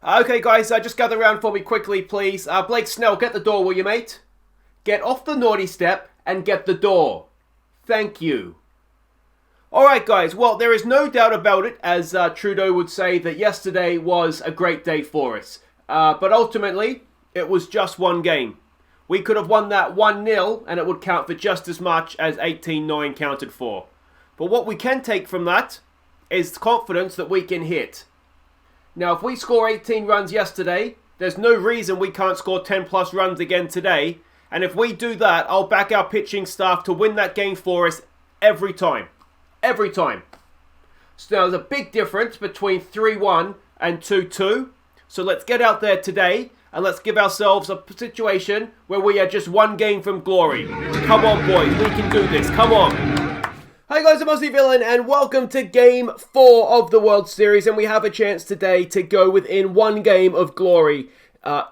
Okay, guys, just gather around for me quickly, please. Blake Snell, get the door, will you, mate? Get off the naughty step and get the door. Thank you. Alright, guys, well, there is no doubt about it, as Trudeau would say, that yesterday was a great day for us. But ultimately, it was just one game. We could have won that 1-0, and it would count for just as much as 18-9 counted for. But what we can take from that is confidence that we can hit. Now, if we score 18 runs yesterday, there's no reason we can't score 10 plus runs again today. And if we do that, I'll back our pitching staff to win that game for us every time. Every time. So now there's a big difference between 3-1 and 2-2. So let's get out there today and let's give ourselves a situation where we are just one game from glory. Come on, boys. We can do this. Come on. Hi guys, I'm Aussie Villain and welcome to Game 4 of the World Series, and we have a chance today to go within one game of glory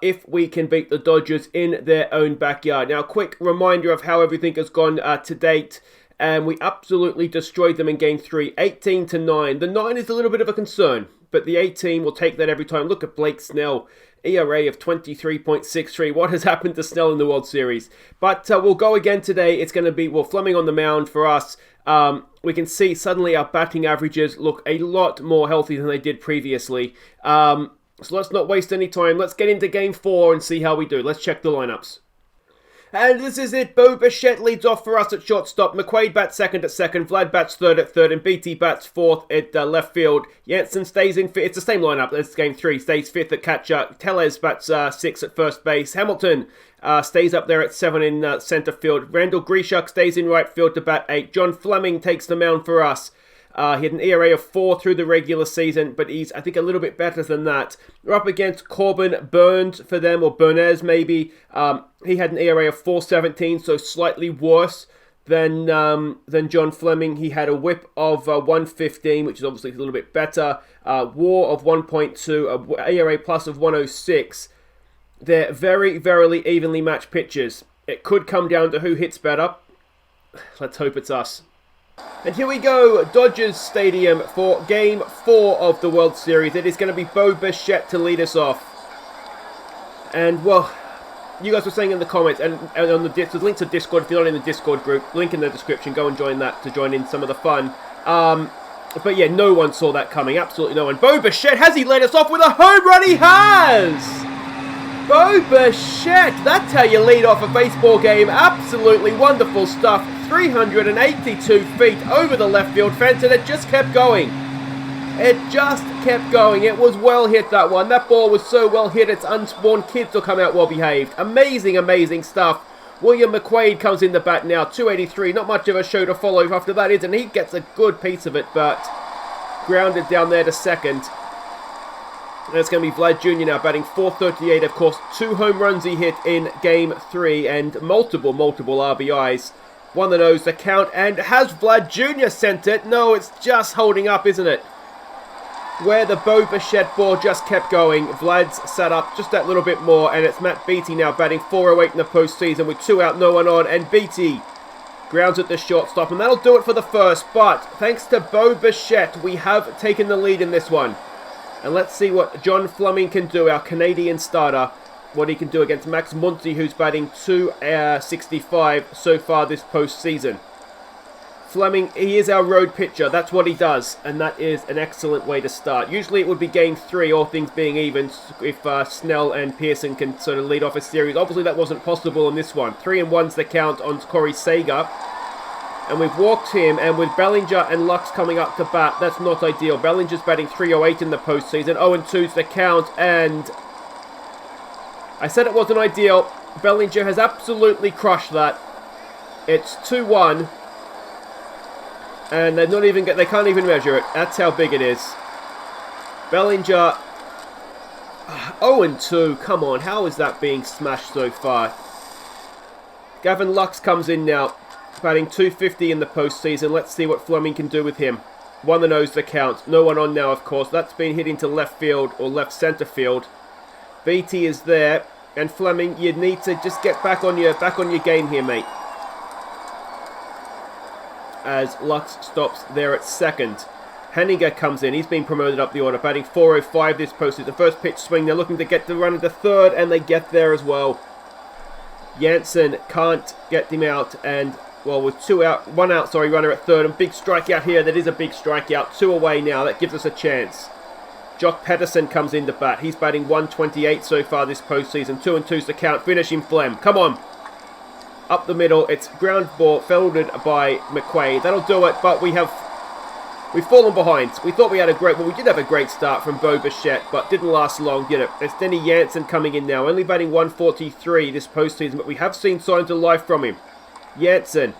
if we can beat the Dodgers in their own backyard. Now, quick reminder of how everything has gone to date, and we absolutely destroyed them in Game 3, 18-9. The 9 is a little bit of a concern, but the 18 will take that every time. Look at Blake Snell. ERA of 23.63. What has happened to Snell in the World Series? But we'll go again today. It's going to be, Fleming on the mound for us. We can see suddenly our batting averages look a lot more healthy than they did previously. So let's not waste any time. Let's get into Game 4 and see how we do. Let's check the lineups. And this is it. Bo Bichette leads off for us at shortstop. McQuaid bats second at second. Vlad bats third at third. And BT bats fourth at left field. Jansen stays in fifth. It's the same lineup as Game 3. Stays fifth at catcher. Tellez bats sixth at first base. Hamilton stays up there at 7 in center field. Randall Grichuk stays in right field to bat 8. Jon Fleming takes the mound for us. He had an ERA of 4 through the regular season, but he's, I think, a little bit better than that. We're up against Corbin Burns for them, or Bernez maybe. He had an ERA of 4.17, so slightly worse than Jon Fleming. He had a whip of 1.15, which is obviously a little bit better. WAR of 1.2, a ERA plus of 1.06. They're very, very evenly matched pitchers. It could come down to who hits better. Let's hope it's us. And here we go, Dodgers Stadium for Game 4 of the World Series. It is going to be Bo Bichette to lead us off. And, well, you guys were saying in the comments, and on the there's links to Discord. If you're not in the Discord group, link in the description. Go and join that to join in some of the fun. But yeah, no one saw that coming. Absolutely no one. Bo Bichette, has he led us off with a home run? He has! Bo Bichette, that's how you lead off a baseball game. Absolutely wonderful stuff. 382 feet over the left field fence, and it just kept going. It just kept going. It was well hit, that one. That ball was so well hit, its unborn kids will come out well behaved. Amazing, amazing stuff. William McQuaid comes in the bat now. 283, not much of a show to follow after that is, and he gets a good piece of it, but grounded down there to second. And it's going to be Vlad Jr. now batting 438. Of course, 2 home runs he hit in Game 3 and multiple RBIs. Won the nose, the count, and has Vlad Jr. sent it? No, it's just holding up, isn't it? Where the Bo Bichette ball just kept going. Vlad's sat up just that little bit more, and it's Matt Beatty now batting 408 in the postseason with 2 out, no one on, and Beatty grounds at the shortstop, and that'll do it for the first. But thanks to Bo Bichette, we have taken the lead in this one. And let's see what Jon Fleming can do, our Canadian starter, what he can do against Max Muncy, who's batting 265 so far this postseason. Fleming, he is our road pitcher. That's what he does, and that is an excellent way to start. Usually it would be Game 3, all things being even, if Snell and Pearson can sort of lead off a series. Obviously that wasn't possible in this one. 3-1's the count on Corey Seager. And we've walked him, and with Bellinger and Lux coming up to bat, that's not ideal. Bellinger's batting 308 in the postseason. 0-2's the count, and I said it wasn't ideal. Bellinger has absolutely crushed that. It's 2-1, and they can't even measure it. That's how big it is. Bellinger, 0-2. Come on, how is that being smashed so far? Gavin Lux comes in now, batting 250 in the postseason. Let's see what Fleming can do with him. 1-0's the count. No one on now, of course. That's been hit into left field or left center field. BT is there, and Fleming, you need to just get back on your game here, mate. As Lux stops there at second. Henninger comes in. He's been promoted up the order, batting 405 this postseason. The first pitch swing. They're looking to get the run into third, and they get there as well. Jansen can't get him out, and well, with one out, runner at third, and big strikeout here. That is a big strikeout. 2 away now. That gives us a chance. Jock Pedersen comes in to bat. He's batting 128 so far this postseason. 2-2's the count. Finish him, Flem. Come on. Up the middle. It's ground ball, fielded by McQuaid. That'll do it, but we've fallen behind. We thought we did have a great start from Bo Bichette, but didn't last long, did it? It's Denny Jansen coming in now. Only batting 143 this postseason, but we have seen signs of life from him. Jansen.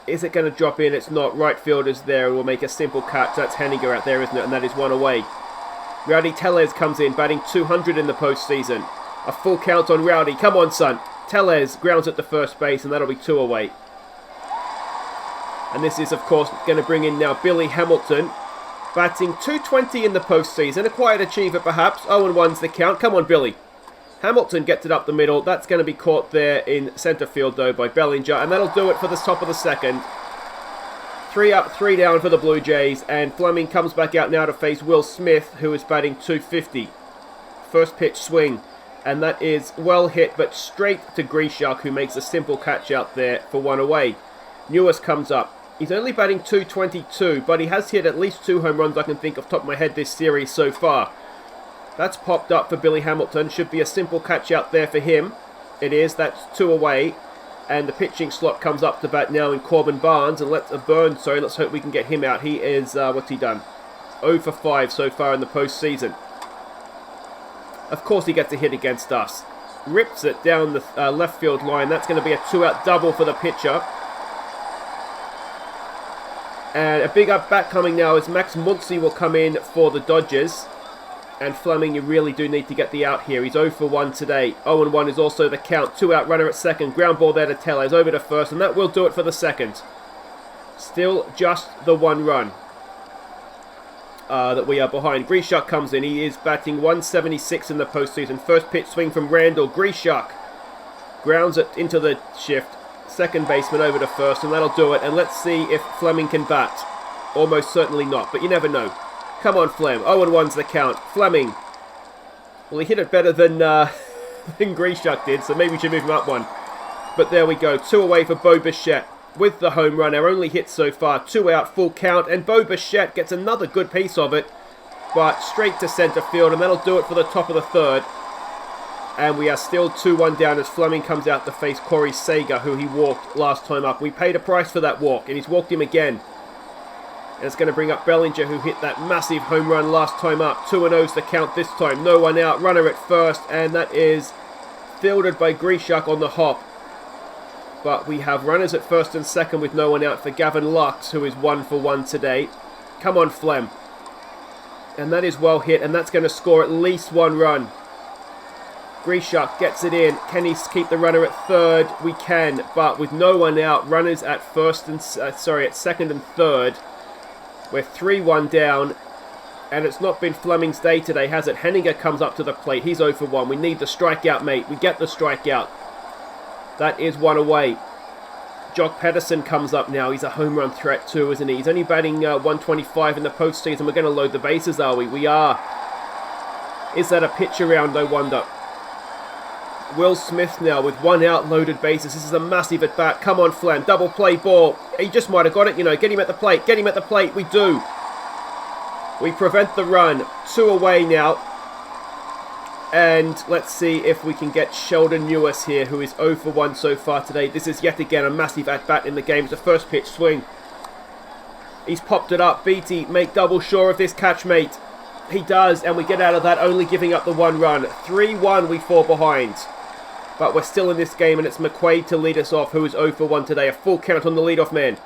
Is it going to drop in? It's not. Right fielder's there and will make a simple catch. That's Henninger out there, isn't it? And that is 1 away. Rowdy Tellez comes in, batting 200 in the postseason. A full count on Rowdy. Come on, son. Tellez grounds at the first base, and that'll be 2 away. And this is, of course, going to bring in now Billy Hamilton, batting 220 in the postseason. A quiet achiever, perhaps. 0-1's the count. Come on, Billy. Hamilton gets it up the middle. That's going to be caught there in centre field, though, by Bellinger. And that'll do it for the top of the second. 3 up, 3 down for the Blue Jays, and Fleming comes back out now to face Will Smith, who is batting 250. First pitch swing, and that is well hit, but straight to Grishak, who makes a simple catch out there for 1 away. Newis comes up. He's only batting 222, but he has hit at least 2 home runs I can think off the top of my head this series so far. That's popped up for Billy Hamilton. Should be a simple catch out there for him. It is. That's 2 away. And the pitching slot comes up to bat now in Corbin Barnes. And let's hope we can get him out. He is, what's he done? 0 for 5 so far in the postseason. Of course he gets a hit against us. Rips it down the left field line. That's going to be a 2-out double for the pitcher. And a big up bat coming now as Max Muncy will come in for the Dodgers. And Fleming, you really do need to get the out here. He's 0 for 1 today. 0-1 is also the count. 2-out runner at second. Ground ball there to Tellez. Over to first. And that will do it for the second. Still just the 1 run that we are behind. Grishak comes in. He is batting 176 in the postseason. First pitch swing from Randall. Grishak grounds it into the shift. Second baseman over to first. And that'll do it. And let's see if Fleming can bat. Almost certainly not. But you never know. Come on, Flem. 0-1's the count. Fleming. Well, he hit it better than Grishak did, so maybe we should move him up 1. But there we go. 2 away for Bo Bichette with the home run. Our only hit so far. 2 out, full count. And Bo Bichette gets another good piece of it, but straight to centre field. And that'll do it for the top of the third. And we are still 2-1 down as Fleming comes out to face Corey Seager, who he walked last time up. We paid a price for that walk, and he's walked him again. And it's going to bring up Bellinger, who hit that massive home run last time up. 2-0's the count this time. No one out. Runner at first. And that is fielded by Grishak on the hop. But we have runners at first and second with no one out for Gavin Lux, who is 1 for 1 today. Come on, Flem. And that is well hit. And that's going to score at least 1 run. Grishak gets it in. Can he keep the runner at third? We can. But with no one out, runners at at second and third. We're 3-1 down, and it's not been Fleming's day today, has it? Henninger comes up to the plate. He's 0 for 1. We need the strikeout, mate. We get the strikeout. That is 1 away. Jock Pedersen comes up now. He's a home run threat too, isn't he? He's only batting 125 in the postseason. We're going to load the bases, are we? We are. Is that a pitch around, I wonder? Will Smith now with 1 out, loaded bases. This is a massive at bat. Come on, Flam. Double play ball. He just might have got it, you know. Get him at the plate. Get him at the plate. We do. We prevent the run. 2 away now. And let's see if we can get Sheldon Newis here, who is 0 for 1 so far today. This is yet again a massive at bat in the game. It's a first pitch swing. He's popped it up. Beatty, make double sure of this catch, mate. He does, and we get out of that only giving up the 1 run. 3-1 we fall behind. But we're still in this game, and it's McQuaid to lead us off, who is 0 for 1 today. A full count on the leadoff man.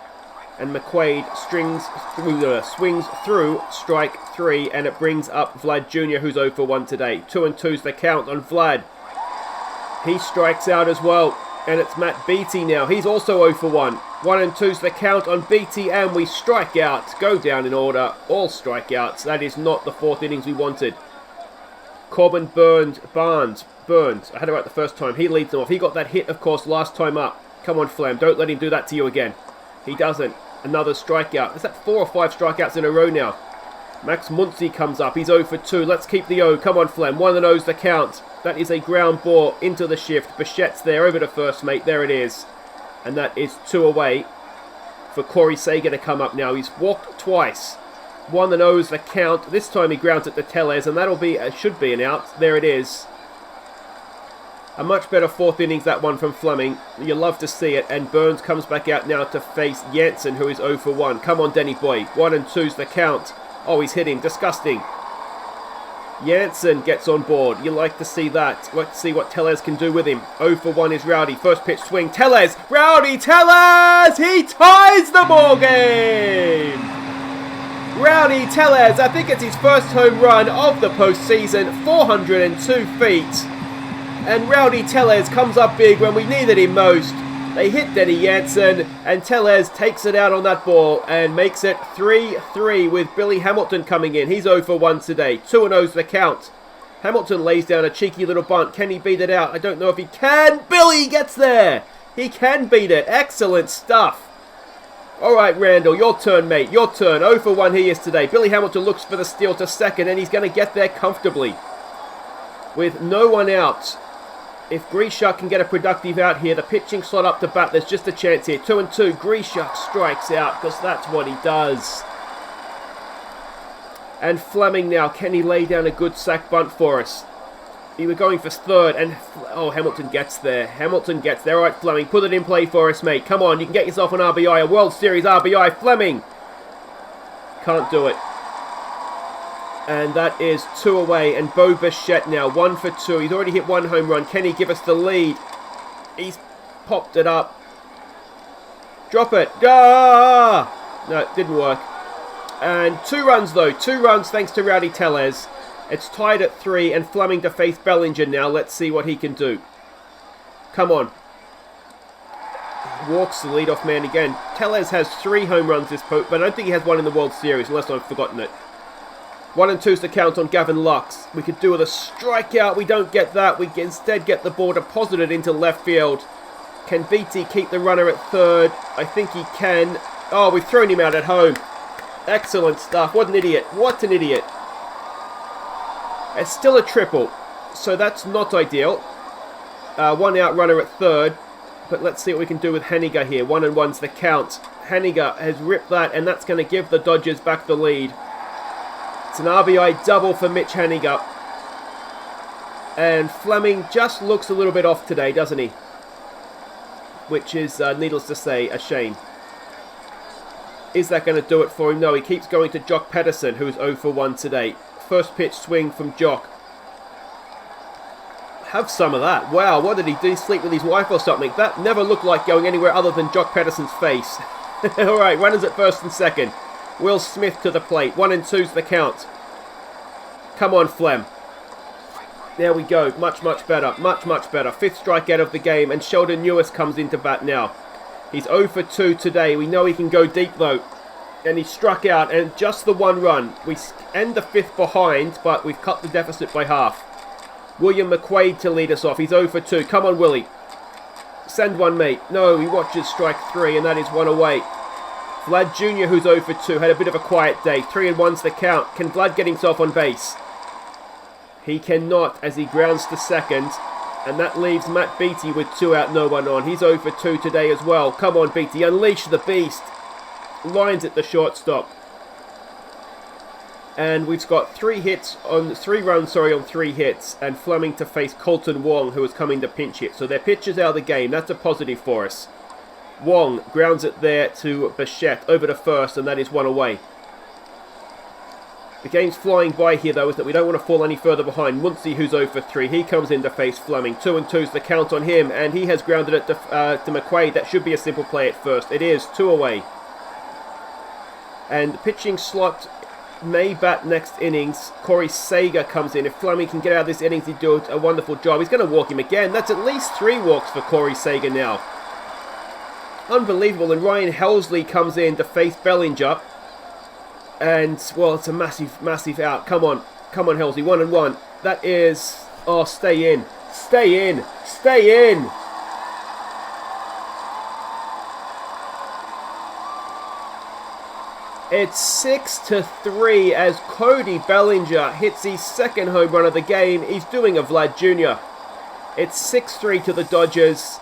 And McQuaid swings through strike 3, and it brings up Vlad Jr., who's 0 for 1 today. 2-2's the count on Vlad. He strikes out as well, and it's Matt Beatty now. He's also 0 for 1. 1-2's the count on Beatty, and we strike out. Go down in order. All strikeouts. That is not the 4th innings we wanted. Corbin Barnes. I had it right the first time. He leads them off. He got that hit, of course, last time up. Come on, Flam. Don't let him do that to you again. He doesn't. Another strikeout. Is that 4 or 5 strikeouts in a row now? Max Muncy comes up. He's 0 for 2. Let's keep the O. Come on, Flem. 1-0's the count. That is a ground ball into the shift. Bichette's there over to first, mate. There it is. And that is 2 away for Corey Sager to come up now. He's walked twice. 1-0's the count. This time he grounds it to Tellez, and that'll be, should be an out. There it is. A much better fourth innings, that one from Fleming. You love to see it. And Burns comes back out now to face Jansen, who is 0 for 1. Come on, Denny boy. 1-2's the count. Oh, he's hit him. Disgusting. Jansen gets on board. You like to see that. Let's see what Tellez can do with him. 0 for 1 is Rowdy. First pitch swing. Tellez! Rowdy Tellez! He ties the ball game! Rowdy Tellez, I think it's his first home run of the postseason. 402 feet. And Rowdy Tellez comes up big when we needed him most. They hit Denny Jansen, and Tellez takes it out on that ball and makes it 3-3 with Billy Hamilton coming in. He's 0 for 1 today. 2-0's the count. Hamilton lays down a cheeky little bunt. Can he beat it out? I don't know if he can. Billy gets there. He can beat it. Excellent stuff. All right, Randall, your turn, mate. Your turn. 0 for 1 he is today. Billy Hamilton looks for the steal to second, and he's going to get there comfortably with no one out. If Grishuk can get a productive out here, the pitching slot up to bat, there's just a chance here. 2-2, Grishuk strikes out because that's what he does. And Fleming now, can he lay down a good sack bunt for us? He was going for third, and oh, Hamilton gets there. Hamilton gets there. All right, Fleming, put it in play for us, mate. Come on, you can get yourself an RBI, a World Series RBI. Fleming can't do it. And that is 2 away. And Bo Bichette now, 1 for 2. He's already hit 1 home run. Can he give us the lead? He's popped it up. Drop it. Ah! No, it didn't work. And 2 runs, though. 2 runs thanks to Rowdy Tellez. It's tied at 3. And Fleming to face Bellinger now. Let's see what he can do. Come on. Walks the leadoff man again. Tellez has 3 home runs this post, but I don't think he has 1 in the World Series, unless I've forgotten it. 1-2's the count on Gavin Lux. We could do with a strikeout. We don't get that. We instead get the ball deposited into left field. Can Beatty keep the runner at third? I think he can. Oh, we've thrown him out at home. Excellent stuff. What an idiot. What an idiot. It's still a triple, so that's not ideal. 1 out runner at third. But let's see what we can do with Haniger here. 1-1's the count. Haniger has ripped that, and that's going to give the Dodgers back the lead. It's an RBI double for Mitch Haniger. And Fleming just looks a little bit off today, doesn't he? Which is, needless to say, a shame. Is that going to do it for him? No, he keeps going to Jock Pedersen, who's 0 for 1 today. First pitch swing from Jock. Have some of that. Wow, what did he do? Sleep with his wife or something? That never looked like going anywhere other than Jock Pedersen's face. Alright, runners at first and second. Will Smith to the plate. 1-2's the count. Come on, Flem. There we go. Much, much better. Much, much better. 5th strikeout of the game. And Sheldon Lewis comes into bat now. He's 0 for 2 today. We know he can go deep, though. And he struck out. And just the 1 run. We end the 5th behind, but we've cut the deficit by half. William McQuaid to lead us off. He's 0 for 2. Come on, Willie. Send one, mate. No, he watches strike 3, and that is 1 away. Vlad Jr., who's 0 for 2, had a bit of a quiet day. 3-1's the count. Can Vlad get himself on base? He cannot, as he grounds to second. And that leaves Matt Beatty with 2 out, no one on. He's 0 for 2 today as well. Come on, Beatty. Unleash the beast. Lines at the shortstop. And we've got 3 runs on 3 hits. And Fleming to face Colton Wong, who is coming to pinch hit. So their pitchers out of the game. That's a positive for us. Wong grounds it there to Bichette over to first, and that is 1 away. The game's flying by here, though, is that we don't want to fall any further behind. Muncy, who's 0 for 3, he comes in to face Fleming. 2-2's the count on him, and he has grounded it to McQuaid. That should be a simple play at first. It is 2 away. And the pitching slot may bat next innings. Corey Sager comes in. If Fleming can get out of this innings, he'd do a wonderful job. He's going to walk him again. That's at least 3 walks for Corey Sager now. Unbelievable. And Ryan Helsley comes in to face Bellinger. And, well, it's a massive, massive out. Come on. Come on, Helsley. 1-1. That is... Oh, stay in. Stay in. Stay in. It's 6-3 as Cody Bellinger hits his second home run of the game. He's doing a Vlad Jr. It's 6-3 to the Dodgers.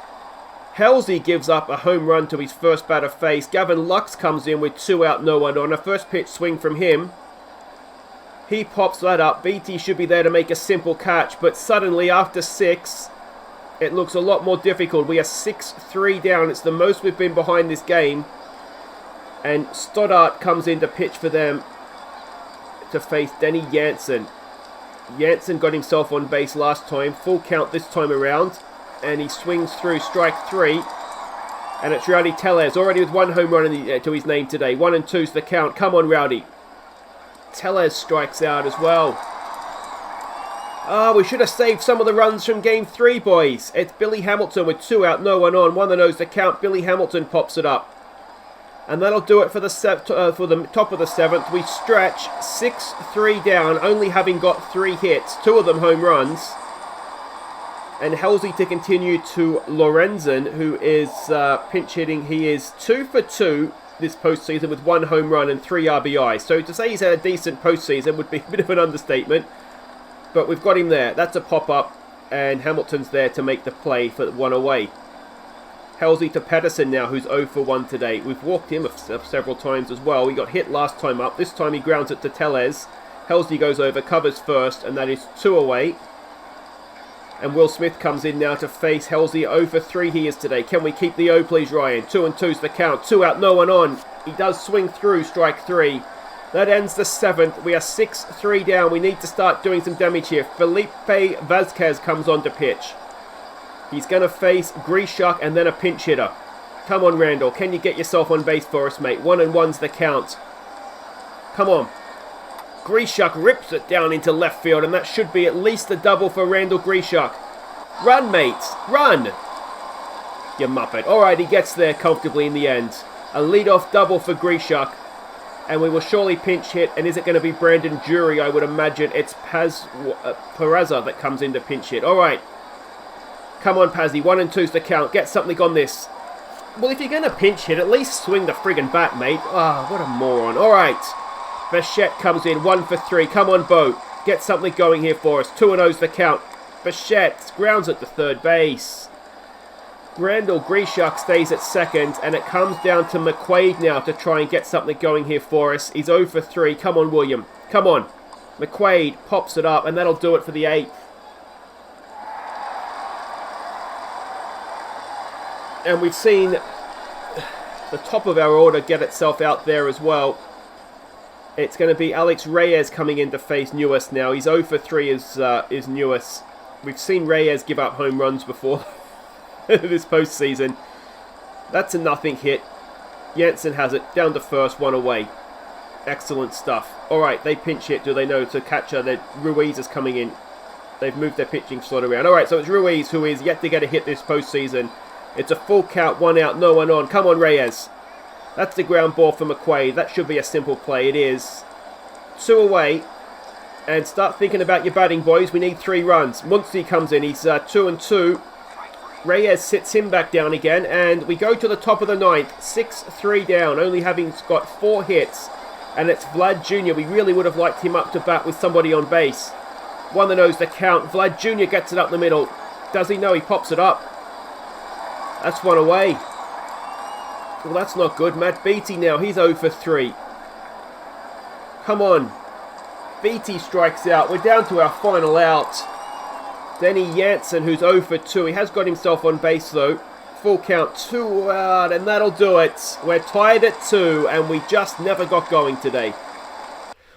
Halsey gives up a home run to his first batter face. Gavin Lux comes in with 2 out, no one on. A first pitch swing from him. He pops that up. BT should be there to make a simple catch, but suddenly after 6, it looks a lot more difficult. We are 6-3 down. It's the most we've been behind this game. And Stoddart comes in to pitch for them to face Denny Jansen. Jansen got himself on base last time. Full count this time around. And he swings through strike 3. And it's Rowdy Tellez, already with 1 home run to his name today. 1 and 2's the count. Come on, Rowdy. Tellez strikes out as well. We should have saved some of the runs from Game 3, boys. It's Billy Hamilton with 2 out, no one on. 1 and 0's the count. Billy Hamilton pops it up. And that'll do it for the top of the 7th. We stretch 6-3 down, only having got 3 hits, 2 of them home runs. And Halsey to continue to Lorenzen, who is pinch hitting. He is 2 for 2 this postseason with 1 home run and 3 RBIs. So to say he's had a decent postseason would be a bit of an understatement. But we've got him there. That's a pop-up. And Hamilton's there to make the play for 1 away. Halsey to Pedersen now, who's 0 for 1 today. We've walked him several times as well. He got hit last time up. This time he grounds it to Tellez. Halsey goes over, covers first, and that is 2 away. And Will Smith comes in now to face Halsey. 0 for 3 he is today. Can we keep the O, please, Ryan? 2 and 2's the count. 2 out, no one on. He does swing through strike 3. That ends the 7th. We are 6-3 down. We need to start doing some damage here. Felipe Vazquez comes on to pitch. He's going to face Grishuk and then a pinch hitter. Come on, Randall. Can you get yourself on base for us, mate? 1 and 1's the count. Come on. Grishuk rips it down into left field, and that should be at least a double for Randall Grishuk. Run, mates. Run. You muppet. All right, he gets there comfortably in the end. A leadoff double for Grishuk. And we will surely pinch hit. And is it going to be Brandon Jury? I would imagine it's Peraza that comes in to pinch hit. All right. Come on, Pazzi. 1 and 2's the count. Get something on this. Well, if you're going to pinch hit, at least swing the friggin' bat, mate. What a moron. All right. Bichette comes in. 1 for 3. Come on, Bo. Get something going here for us. 2 and 0's the count. Bichette grounds at the third base. Randall Grishuk stays at second, and it comes down to McQuaid now to try and get something going here for us. He's 0 for 3. Come on, William. Come on. McQuaid pops it up, and that'll do it for the 8th. And we've seen the top of our order get itself out there as well. It's going to be Alex Reyes coming in to face Newest now. He's 0 for 3 is Newest. We've seen Reyes give up home runs before this postseason. That's a nothing hit. Jansen has it. Down to first, 1 away. Excellent stuff. Alright, they pinch hit. Do they know to catcher? Ruiz is coming in. They've moved their pitching slot around. Alright, so it's Ruiz who is yet to get a hit this postseason. It's a full count, 1 out, no one on. Come on, Reyes. That's the ground ball for McQuaid. That should be a simple play. It is. 2 away. And start thinking about your batting, boys. We need 3 runs. Muncy comes in. He's 2 and 2. Reyes sits him back down again. And we go to the top of the 9th. 6-3 down. Only having got 4 hits. And it's Vlad Jr. We really would have liked him up to bat with somebody on base. 1 and 0's the count. Vlad Jr. gets it up the middle. Does he know? He pops it up. That's 1 away. Well, that's not good. Matt Beatty now. He's 0 for 3. Come on. Beatty strikes out. We're down to our final out. Denny Jansen, who's 0 for 2. He has got himself on base, though. Full count. 2 out, and that'll do it. We're tied at 2, and we just never got going today.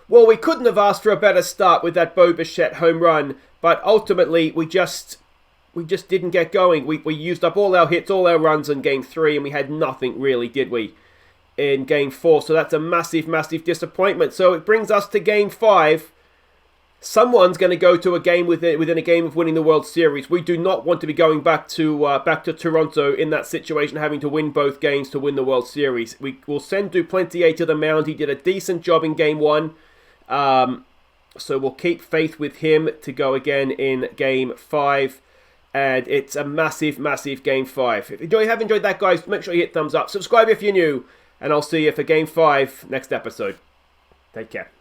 Well, we couldn't have asked for a better start with that Bo Bichette home run, but ultimately we just didn't get going. We used up all our hits, all our runs in Game 3, and we had nothing really, did we, in Game 4. So that's a massive, massive disappointment. So it brings us to Game 5. Someone's going to go to a game within a game of winning the World Series. We do not want to be going back to Toronto in that situation, having to win both games to win the World Series. We will send Duplantier to the mound. He did a decent job in Game 1. So we'll keep faith with him to go again in Game 5. And it's a massive, massive Game 5. If you have enjoyed that, guys, make sure you hit thumbs up. Subscribe if you're new. and I'll see you for Game 5 next episode. Take care.